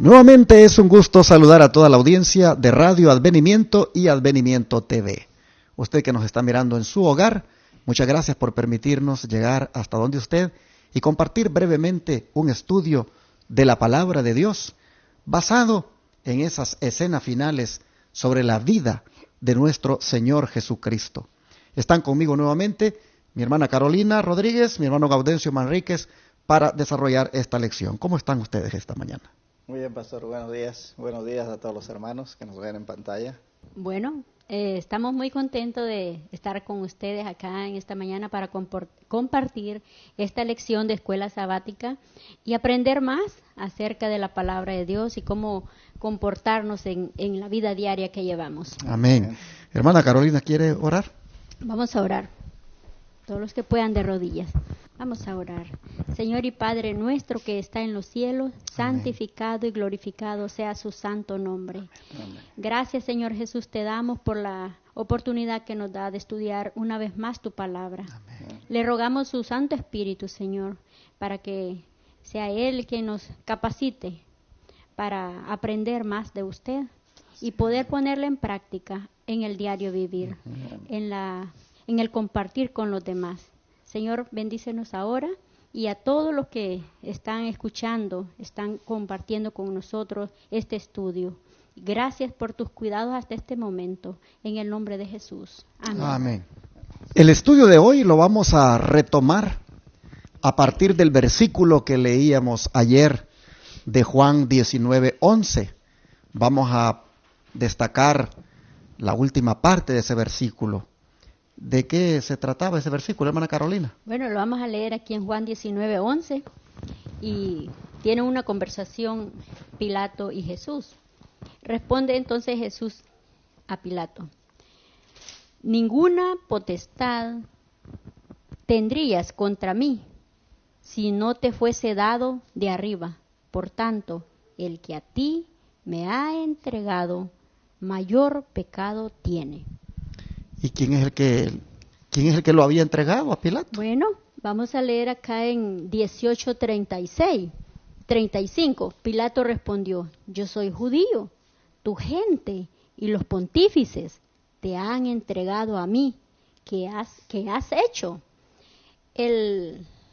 Nuevamente es un gusto saludar a toda la audiencia de Radio Advenimiento y Advenimiento TV. Usted que nos está mirando en su hogar, muchas gracias por permitirnos llegar hasta donde usted y compartir brevemente un estudio de la Palabra de Dios basado en esas escenas finales sobre la vida de nuestro Señor Jesucristo. Están conmigo nuevamente mi hermana Carolina Rodríguez, mi hermano Gaudencio Manríquez, para desarrollar esta lección. ¿Cómo están ustedes esta mañana? Muy bien, pastor, buenos días. Buenos días a todos los hermanos que nos ven en pantalla. Bueno, estamos muy contentos de estar con ustedes acá en esta mañana para compartir esta lección de escuela sabática y aprender más acerca de la palabra de Dios y cómo comportarnos en la vida diaria que llevamos. Amén. Hermana Carolina, ¿quiere orar? Vamos a orar. Todos los que puedan de rodillas. Vamos a orar. Señor y Padre nuestro que está en los cielos, santificado y glorificado sea su santo nombre. Amén. Gracias, Señor Jesús, te damos por la oportunidad que nos da de estudiar una vez más tu palabra. Amén. Le rogamos su Santo Espíritu, Señor, para que sea Él quien nos capacite para aprender más de usted y poder ponerla en práctica en el diario vivir, en el compartir con los demás. Señor, bendícenos ahora y a todos los que están escuchando, están compartiendo con nosotros este estudio. Gracias por tus cuidados hasta este momento, en el nombre de Jesús. Amén. Amén. El estudio de hoy lo vamos a retomar a partir del versículo que leíamos ayer de Juan 19:11. Vamos a destacar la última parte de ese versículo. ¿De qué se trataba ese versículo, hermana Carolina? Bueno, lo vamos a leer aquí en Juan 19:11 y tiene una conversación Pilato y Jesús. Responde entonces Jesús a Pilato: ninguna potestad tendrías contra mí si no te fuese dado de arriba. Por tanto, el que a ti me ha entregado, mayor pecado tiene. ¿Y quién es el que lo había entregado a Pilato? Bueno, vamos a leer acá en 18:35. Pilato respondió: yo soy judío, tu gente y los pontífices te han entregado a mí. ¿Qué has hecho?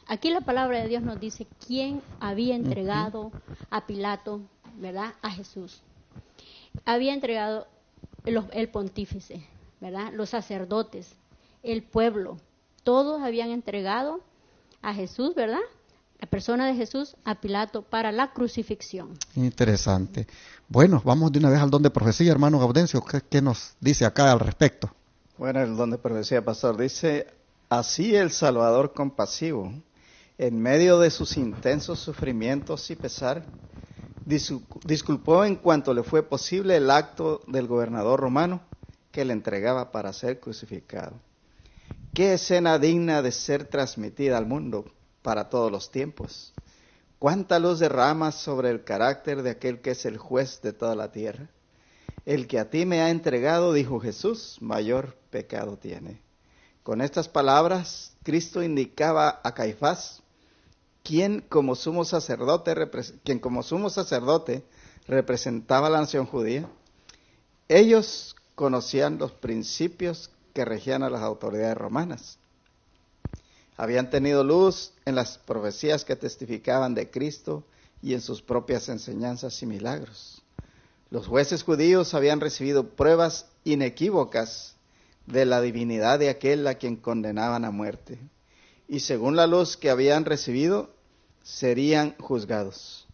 Aquí la palabra de Dios nos dice quién había entregado a Pilato, ¿verdad? A Jesús. Había entregado el pontífice, ¿verdad? Los sacerdotes, el pueblo, todos habían entregado a Jesús, ¿verdad? La persona de Jesús a Pilato para la crucifixión. Interesante. Bueno, vamos de una vez al don de profecía, hermano Gaudencio. ¿Qué nos dice acá al respecto? Bueno, el don de profecía, pastor, dice: así el Salvador compasivo, en medio de sus intensos sufrimientos y pesar, disculpó en cuanto le fue posible el acto del gobernador romano que le entregaba para ser crucificado. Qué escena digna de ser transmitida al mundo para todos los tiempos. Cuánta luz derrama sobre el carácter de aquel que es el juez de toda la tierra. El que a ti me ha entregado, dijo Jesús, mayor pecado tiene. Con estas palabras, Cristo indicaba a Caifás, quien como sumo sacerdote representaba a la nación judía. Ellos conocían los principios que regían a las autoridades romanas. Habían tenido luz en las profecías que testificaban de Cristo y en sus propias enseñanzas y milagros. Los jueces judíos habían recibido pruebas inequívocas de la divinidad de aquel a quien condenaban a muerte. Y según la luz que habían recibido, serían juzgados.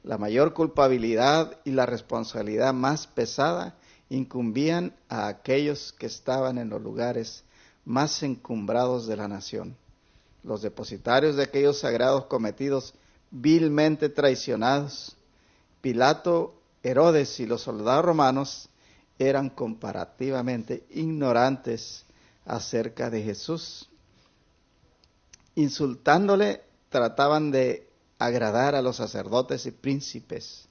La mayor culpabilidad y la responsabilidad más pesada incumbían a aquellos que estaban en los lugares más encumbrados de la nación, los depositarios de aquellos sagrados cometidos vilmente traicionados. Pilato, Herodes y los soldados romanos eran comparativamente ignorantes acerca de Jesús. Insultándole, trataban de agradar a los sacerdotes y príncipes.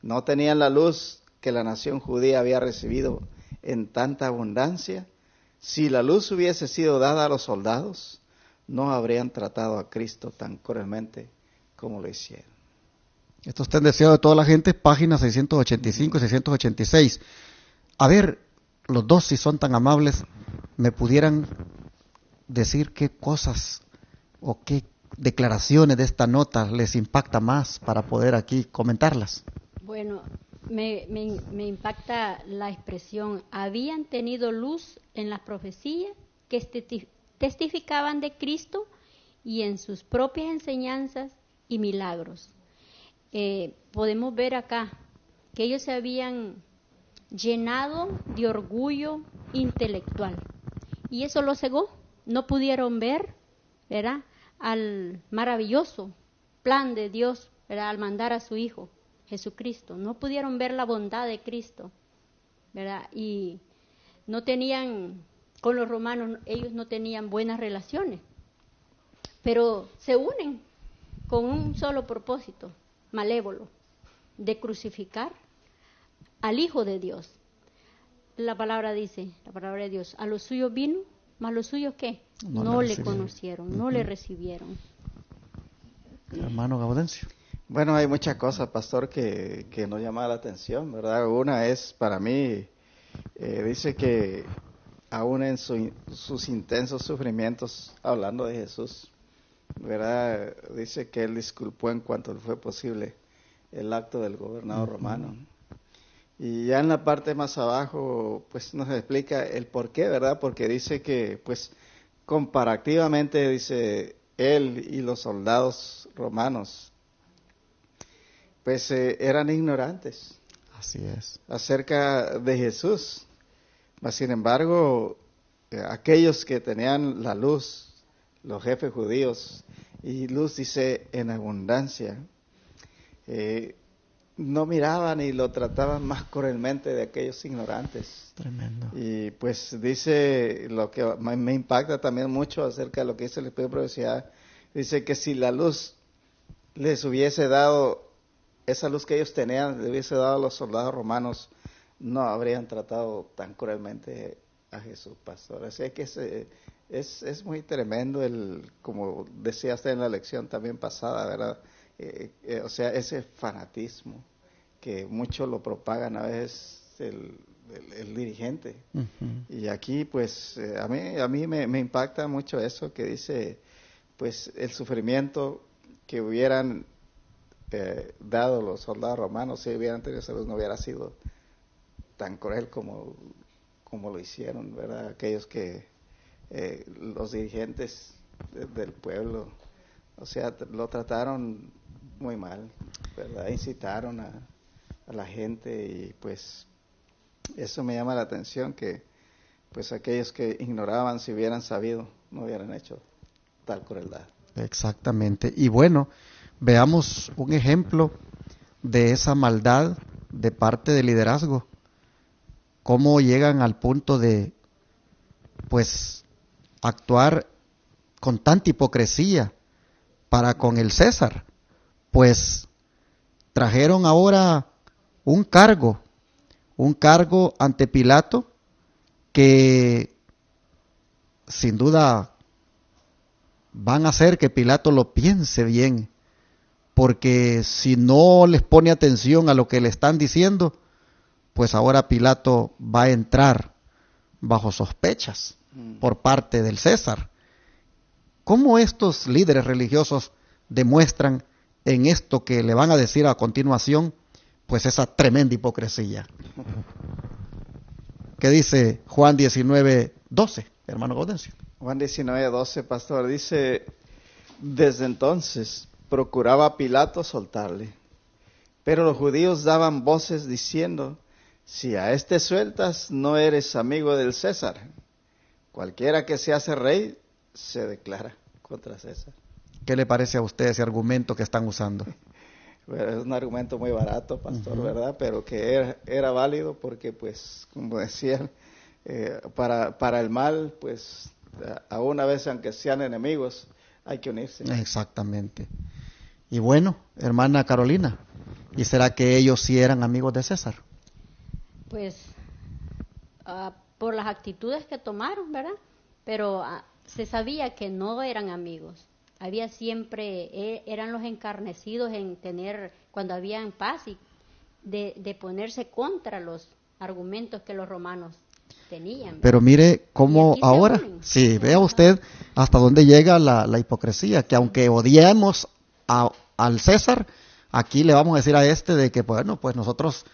No tenían la luz que la nación judía había recibido en tanta abundancia. Si la luz hubiese sido dada a los soldados, no habrían tratado a Cristo tan cruelmente como lo hicieron. Esto está en deseo de toda la gente, páginas 685 y 686. A ver, los dos, si son tan amables, me pudieran decir qué cosas o qué declaraciones de esta nota les impacta más para poder aquí comentarlas. Bueno, me impacta la expresión, habían tenido luz en las profecías que testificaban de Cristo y en sus propias enseñanzas y milagros. Podemos ver acá que ellos se habían llenado de orgullo intelectual y eso lo cegó. No pudieron ver, ¿verdad?, al maravilloso plan de Dios, ¿verdad?, al mandar a su Hijo Jesucristo. No pudieron ver la bondad de Cristo, ¿verdad? Y no tenían, con los romanos, ellos no tenían buenas relaciones, pero se unen con un solo propósito malévolo, de crucificar al Hijo de Dios. La palabra dice, la palabra de Dios, a los suyos vino, mas los suyos ¿qué? No le conocieron, no le recibieron. Hermano Gaudencio. Bueno, hay muchas cosas, pastor, que nos llama la atención, ¿verdad? Una es, para mí, dice que aún en sus intensos sufrimientos, hablando de Jesús, ¿verdad? Dice que él disculpó en cuanto le fue posible el acto del gobernador romano. Y ya en la parte más abajo, pues nos explica el por qué, ¿verdad? Porque dice que, pues, comparativamente, dice, él y los soldados romanos, pues eran ignorantes. Así es. Acerca de Jesús. Mas, sin embargo, aquellos que tenían la luz, los jefes judíos, y luz dice en abundancia, no miraban y lo trataban más cruelmente de aquellos ignorantes. Tremendo. Y pues dice, lo que me impacta también mucho acerca de lo que dice el Espíritu de Profecía, dice que si la luz les hubiese dado, esa luz que ellos tenían, le hubiese dado a los soldados romanos, no habrían tratado tan cruelmente a Jesús, pastor. Así que es muy tremendo, como decía usted en la lección también pasada, ¿verdad? O sea, ese fanatismo que muchos lo propagan a veces el dirigente. Y aquí, pues, a mí me impacta mucho eso que dice, pues, el sufrimiento que hubieran dado los soldados romanos, si hubieran tenido salud, no hubiera sido tan cruel como lo hicieron, ¿verdad? Aquellos que, los dirigentes del pueblo, o sea, lo trataron muy mal, ¿verdad? Incitaron a la gente y pues eso me llama la atención que pues aquellos que ignoraban, si hubieran sabido, no hubieran hecho tal crueldad. Exactamente. Y bueno, veamos un ejemplo de esa maldad de parte del liderazgo. Cómo llegan al punto de, pues, actuar con tanta hipocresía para con el César. Pues trajeron ahora un cargo ante Pilato que sin duda van a hacer que Pilato lo piense bien, porque si no les pone atención a lo que le están diciendo, pues ahora Pilato va a entrar bajo sospechas por parte del César. ¿Cómo estos líderes religiosos demuestran en esto que le van a decir a continuación, pues esa tremenda hipocresía? ¿Qué dice Juan 19:12, hermano Gaudencio? Juan 19:12, pastor, dice, desde entonces procuraba Pilato soltarle, pero los judíos daban voces diciendo, si a este sueltas, no eres amigo del César. Cualquiera que se hace rey, se declara contra César. ¿Qué le parece a usted ese argumento que están usando? Bueno, es un argumento muy barato, pastor, ¿verdad? Pero que era válido porque, pues, como decían, para el mal, pues, aún a veces, aunque sean enemigos, hay que unirse. Exactamente. Y bueno, hermana Carolina, ¿y será que ellos sí eran amigos de César? Pues, por las actitudes que tomaron, ¿verdad? Pero se sabía que no eran amigos. había siempre, eran los encarnecidos en tener, cuando había paz, y de ponerse contra los argumentos que los romanos tenían. Pero mire Y cómo aquí se ahora, unen. sí, vea usted hasta dónde llega la hipocresía, que aunque odiemos al César, aquí le vamos a decir a este de que, bueno, pues nosotros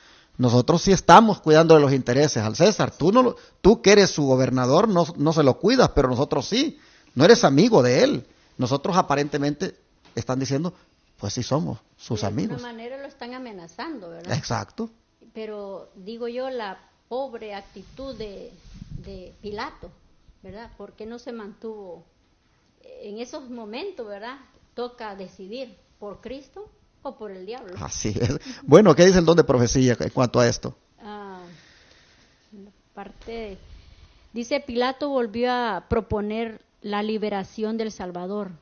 sí estamos cuidando de los intereses al César. Tú que eres su gobernador no se lo cuidas, pero nosotros sí. No eres amigo de él. Nosotros aparentemente están diciendo, pues sí somos sus amigos. De alguna manera lo están amenazando, ¿verdad? Exacto. Pero digo yo, la pobre actitud de Pilato, ¿verdad? ¿Por qué no se mantuvo en esos momentos, ¿verdad? Toca decidir por Cristo o por el diablo. Así es. Bueno, ¿qué dice el don de profecía en cuanto a esto? Dice, Pilato volvió a proponer la liberación del Salvador,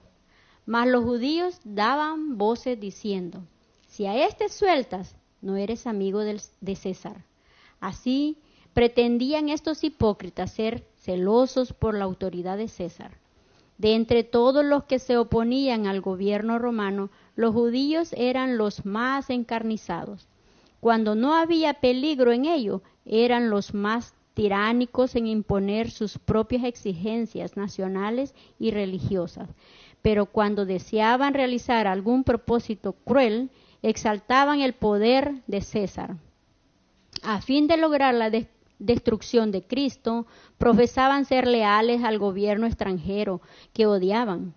mas los judíos daban voces diciendo, si a este sueltas, no eres amigo de César. Así pretendían estos hipócritas ser celosos por la autoridad de César. De entre todos los que se oponían al gobierno romano, los judíos eran los más encarnizados. Cuando no había peligro en ello, eran los más tiránicos en imponer sus propias exigencias nacionales y religiosas. Pero cuando deseaban realizar algún propósito cruel, exaltaban el poder de César. A fin de lograr la destrucción de Cristo, profesaban ser leales al gobierno extranjero que odiaban.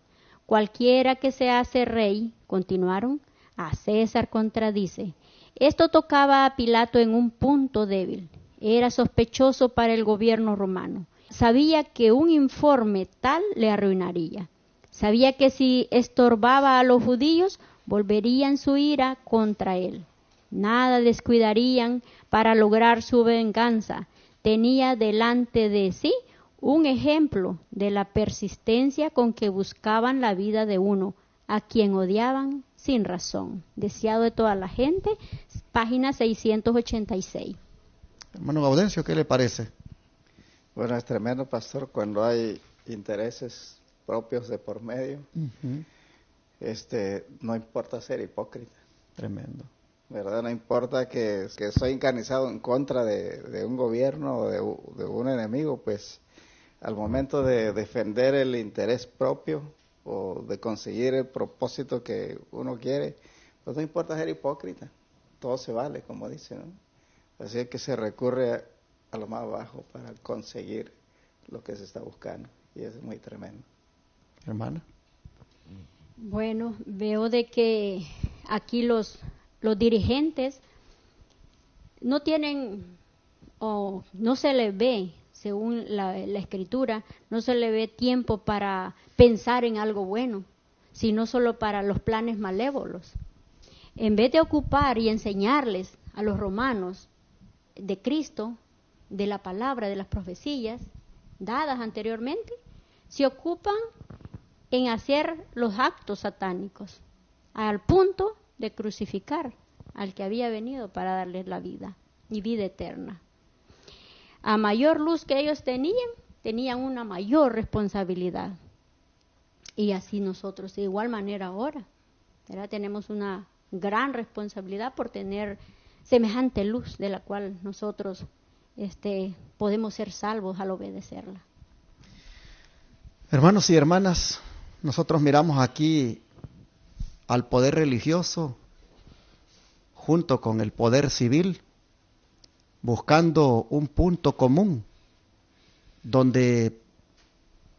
Cualquiera que se hace rey, continuaron, a César contradice. Esto tocaba a Pilato en un punto débil. Era sospechoso para el gobierno romano. Sabía que un informe tal le arruinaría. Sabía que si estorbaba a los judíos, volverían su ira contra él. Nada descuidarían para lograr su venganza. Tenía delante de sí un ejemplo de la persistencia con que buscaban la vida de uno, a quien odiaban sin razón. Deseado de toda la gente, página 686. Hermano Gaudencio, ¿qué le parece? Bueno, es tremendo, pastor, cuando hay intereses propios de por medio. Uh-huh. No importa ser hipócrita. Tremendo. ¿Verdad? No importa que soy encarnizado en contra de un gobierno o de un enemigo, pues al momento de defender el interés propio o de conseguir el propósito que uno quiere, pues no importa ser hipócrita. Todo se vale, como dice, ¿no? Así es que se recurre a lo más bajo para conseguir lo que se está buscando. Y eso es muy tremendo. Hermana. Bueno, veo de que aquí los dirigentes no tienen, o no se les ve, según la escritura, no se le ve tiempo para pensar en algo bueno, sino solo para los planes malévolos. En vez de ocupar y enseñarles a los romanos de Cristo, de la palabra, de las profecías dadas anteriormente, se ocupan en hacer los actos satánicos, al punto de crucificar al que había venido para darles la vida y vida eterna. A mayor luz que ellos tenían una mayor responsabilidad. Y así nosotros, de igual manera ahora, ¿verdad? Tenemos una gran responsabilidad por tener semejante luz de la cual nosotros podemos ser salvos al obedecerla. Hermanos y hermanas, nosotros miramos aquí al poder religioso junto con el poder civil, buscando un punto común donde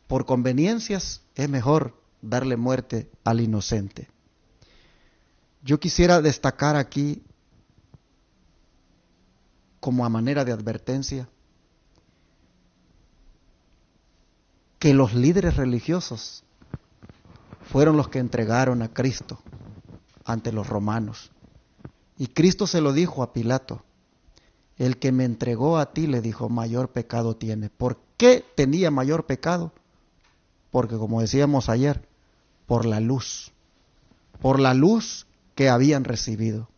por conveniencias es mejor darle muerte al inocente. Yo quisiera destacar aquí, como a manera de advertencia, que los líderes religiosos fueron los que entregaron a Cristo ante los romanos. Y Cristo se lo dijo a Pilato: el que me entregó a ti, le dijo, mayor pecado tiene. ¿Por qué tenía mayor pecado? Porque, como decíamos ayer, por la luz que habían recibido.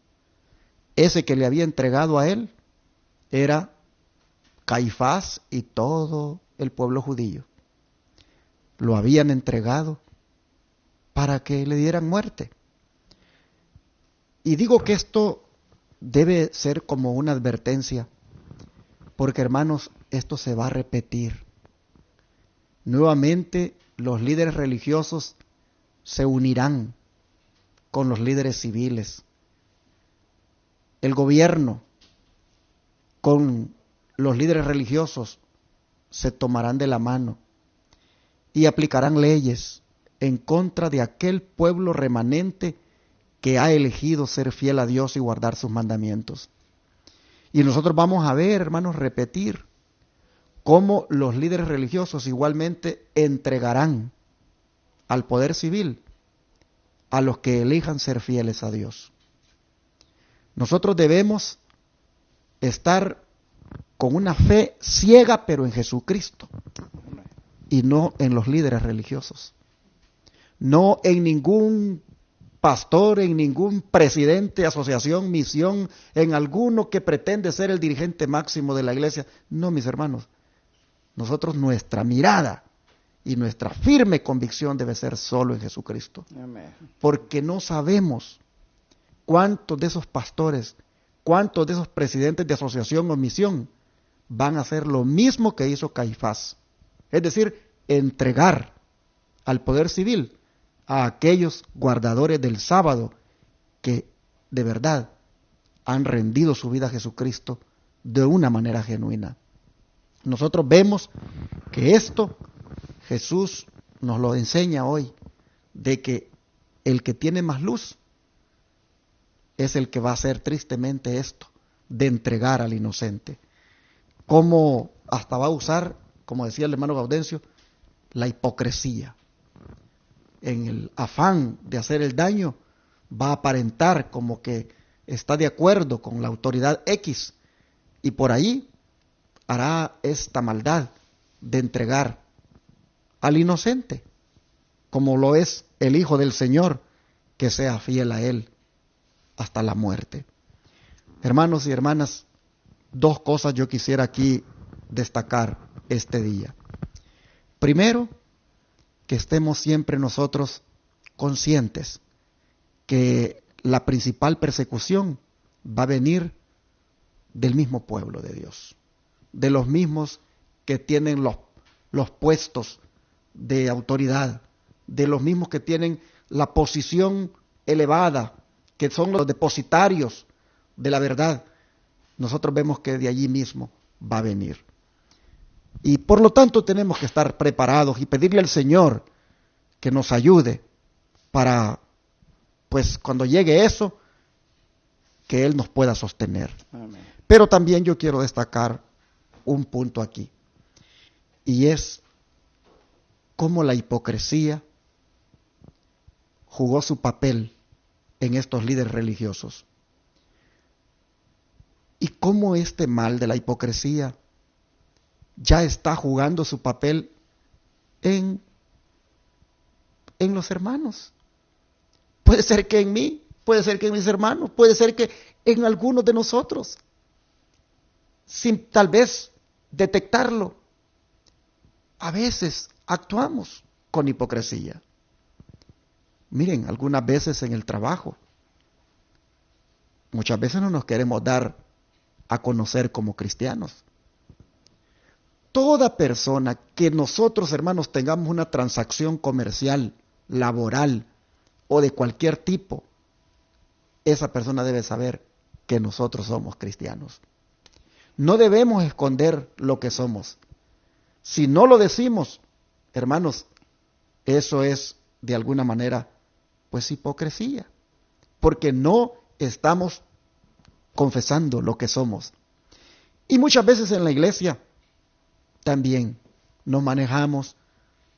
Ese que le había entregado a él era Caifás y todo el pueblo judío. Lo habían entregado para que le dieran muerte. Y digo que esto debe ser como una advertencia, porque hermanos, esto se va a repetir. Nuevamente los líderes religiosos se unirán con los líderes civiles. El gobierno con los líderes religiosos se tomarán de la mano y aplicarán leyes en contra de aquel pueblo remanente que ha elegido ser fiel a Dios y guardar sus mandamientos. Y nosotros vamos a ver, hermanos, repetir cómo los líderes religiosos igualmente entregarán al poder civil a los que elijan ser fieles a Dios. Nosotros debemos estar con una fe ciega, pero en Jesucristo, y no en los líderes religiosos, no en ningún pastor, en ningún presidente, asociación, misión, en alguno que pretende ser el dirigente máximo de la iglesia. No, mis hermanos, nosotros, nuestra mirada y nuestra firme convicción debe ser solo en Jesucristo. Amén. Porque no sabemos cuántos de esos pastores, cuántos de esos presidentes de asociación o misión van a hacer lo mismo que hizo Caifás. Es decir, entregar al poder civil a aquellos guardadores del sábado que de verdad han rendido su vida a Jesucristo de una manera genuina. Nosotros vemos que esto Jesús nos lo enseña hoy, de que el que tiene más luz es el que va a hacer tristemente esto, de entregar al inocente. Como hasta va a usar, como decía el hermano Gaudencio, la hipocresía. En el afán de hacer el daño, va a aparentar como que está de acuerdo con la autoridad X, y por ahí hará esta maldad de entregar al inocente, como lo es el Hijo del Señor, que sea fiel a Él hasta la muerte. Hermanos y hermanas, dos cosas yo quisiera aquí destacar este día. Primero, que estemos siempre nosotros conscientes que la principal persecución va a venir del mismo pueblo de Dios, de los mismos que tienen los puestos de autoridad, de los mismos que tienen la posición elevada, que son los depositarios de la verdad. Nosotros vemos que de allí mismo va a venir. Y por lo tanto tenemos que estar preparados y pedirle al Señor que nos ayude para, pues cuando llegue eso, que Él nos pueda sostener. Amén. Pero también yo quiero destacar un punto aquí, y es cómo la hipocresía jugó su papel en estos líderes religiosos. Y cómo este mal de la hipocresía ya está jugando su papel en los hermanos. Puede ser que en mí, puede ser que en mis hermanos, puede ser que en algunos de nosotros, sin tal vez detectarlo. A veces actuamos con hipocresía. Miren, algunas veces en el trabajo, muchas veces no nos queremos dar a conocer como cristianos. Toda persona que nosotros, hermanos, tengamos una transacción comercial, laboral o de cualquier tipo, esa persona debe saber que nosotros somos cristianos. No debemos esconder lo que somos. Si no lo decimos, hermanos, eso es de alguna manera, pues hipocresía, porque no estamos confesando lo que somos. Y muchas veces en la iglesia también nos manejamos,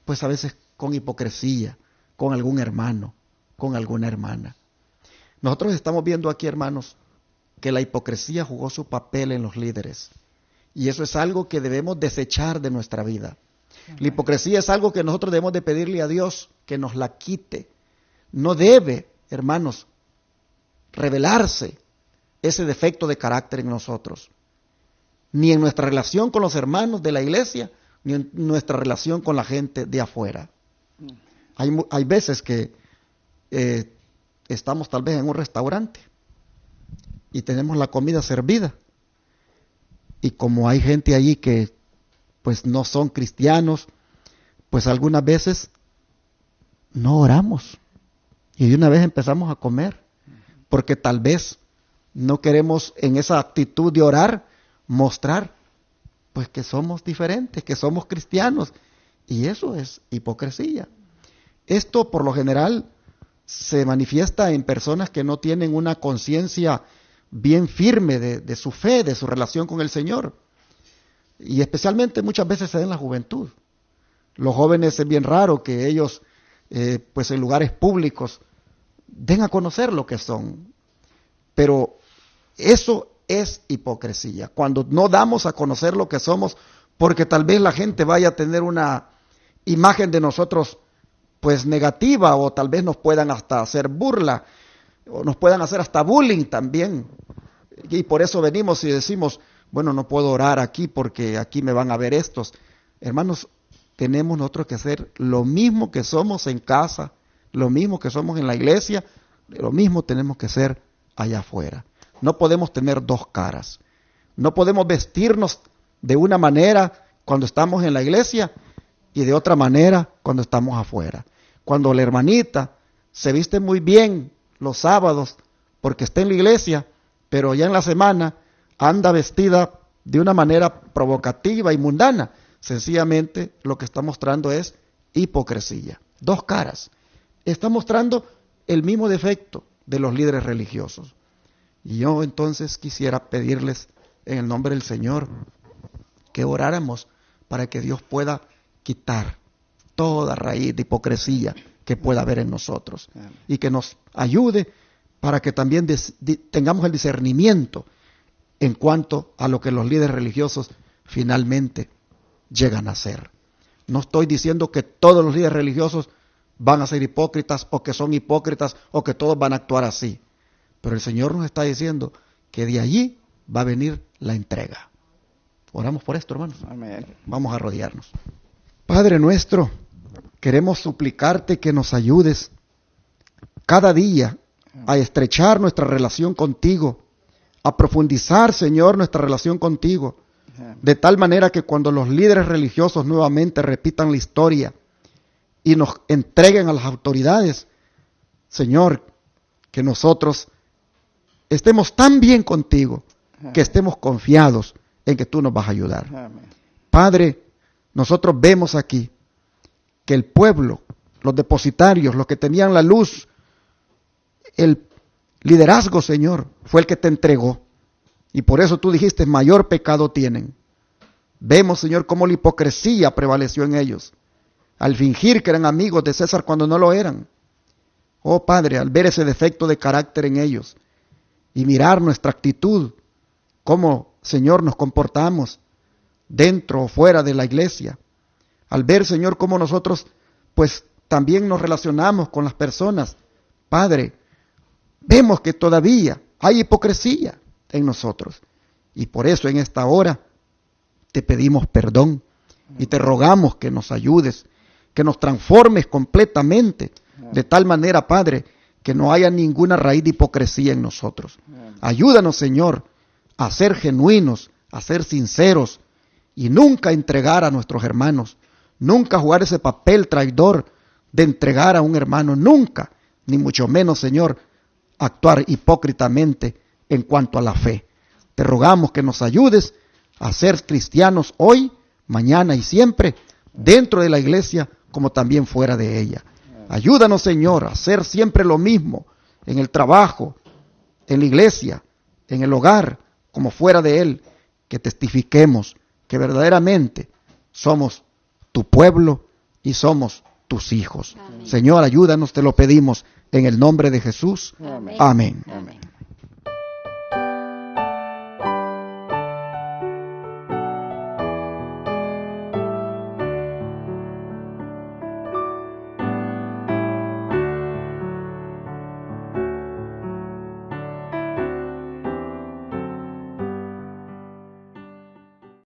pues a veces con hipocresía, con algún hermano, con alguna hermana. Nosotros estamos viendo aquí, hermanos, que la hipocresía jugó su papel en los líderes. Y eso es algo que debemos desechar de nuestra vida. La hipocresía es algo que nosotros debemos de pedirle a Dios que nos la quite. No debe, hermanos, revelarse ese defecto de carácter en nosotros. Ni en nuestra relación con los hermanos de la iglesia, ni en nuestra relación con la gente de afuera. Hay veces que estamos tal vez en un restaurante y tenemos la comida servida. Y como hay gente allí que pues no son cristianos, pues algunas veces no oramos. Y de una vez empezamos a comer. Porque tal vez no queremos en esa actitud de orar mostrar pues que somos diferentes, que somos cristianos. Y eso es hipocresía. Esto por lo general se manifiesta en personas que no tienen una conciencia bien firme de su fe, de su relación con el Señor. Y especialmente muchas veces se da en la juventud. Los jóvenes es bien raro que ellos, pues en lugares públicos, den a conocer lo que son. Pero eso es hipocresía. Cuando no damos a conocer lo que somos, porque tal vez la gente vaya a tener una imagen de nosotros pues negativa, o tal vez nos puedan hasta hacer burla, o nos puedan hacer hasta bullying también. Y por eso venimos y decimos, bueno, no puedo orar aquí porque aquí me van a ver estos. Hermanos, tenemos nosotros que hacer lo mismo que somos en casa, lo mismo que somos en la iglesia, lo mismo tenemos que ser allá afuera. No podemos tener dos caras. No podemos vestirnos de una manera cuando estamos en la iglesia y de otra manera cuando estamos afuera. Cuando la hermanita se viste muy bien los sábados porque está en la iglesia, pero ya en la semana anda vestida de una manera provocativa y mundana, sencillamente lo que está mostrando es hipocresía. Dos caras. Está mostrando el mismo defecto de los líderes religiosos. Y yo entonces quisiera pedirles en el nombre del Señor que oráramos para que Dios pueda quitar toda raíz de hipocresía que pueda haber en nosotros y que nos ayude para que también tengamos el discernimiento en cuanto a lo que los líderes religiosos finalmente llegan a ser. No estoy diciendo que todos los líderes religiosos van a ser hipócritas o que son hipócritas o que todos van a actuar así. Pero el Señor nos está diciendo que de allí va a venir la entrega. Oramos por esto, hermanos. Amén. Vamos a arrodillarnos. Padre nuestro, queremos suplicarte que nos ayudes cada día a estrechar nuestra relación contigo, a profundizar, Señor, nuestra relación contigo, de tal manera que cuando los líderes religiosos nuevamente repitan la historia y nos entreguen a las autoridades, Señor, que nosotros estemos tan bien contigo, que estemos confiados en que tú nos vas a ayudar. Amén. Padre, nosotros vemos aquí que el pueblo, los depositarios, los que tenían la luz, el liderazgo, Señor, fue el que te entregó. Y por eso tú dijiste, mayor pecado tienen. Vemos, Señor, cómo la hipocresía prevaleció en ellos, al fingir que eran amigos de César cuando no lo eran. Oh Padre, al ver ese defecto de carácter en ellos y mirar nuestra actitud, cómo, Señor, nos comportamos dentro o fuera de la iglesia, al ver, Señor, cómo nosotros pues también nos relacionamos con las personas, Padre, vemos que todavía hay hipocresía en nosotros. Y por eso en esta hora te pedimos perdón y te rogamos que nos ayudes, que nos transformes completamente, de tal manera, Padre, que no haya ninguna raíz de hipocresía en nosotros. Ayúdanos, Señor, a ser genuinos, a ser sinceros y nunca entregar a nuestros hermanos, nunca jugar ese papel traidor de entregar a un hermano, nunca, ni mucho menos, Señor, actuar hipócritamente en cuanto a la fe. Te rogamos que nos ayudes a ser cristianos hoy, mañana y siempre, dentro de la iglesia como también fuera de ella. Ayúdanos, Señor, a hacer siempre lo mismo en el trabajo, en la iglesia, en el hogar, como fuera de él, que testifiquemos que verdaderamente somos tu pueblo y somos tus hijos. Amén. Señor, ayúdanos, te lo pedimos en el nombre de Jesús. Amén. Amén. Amén.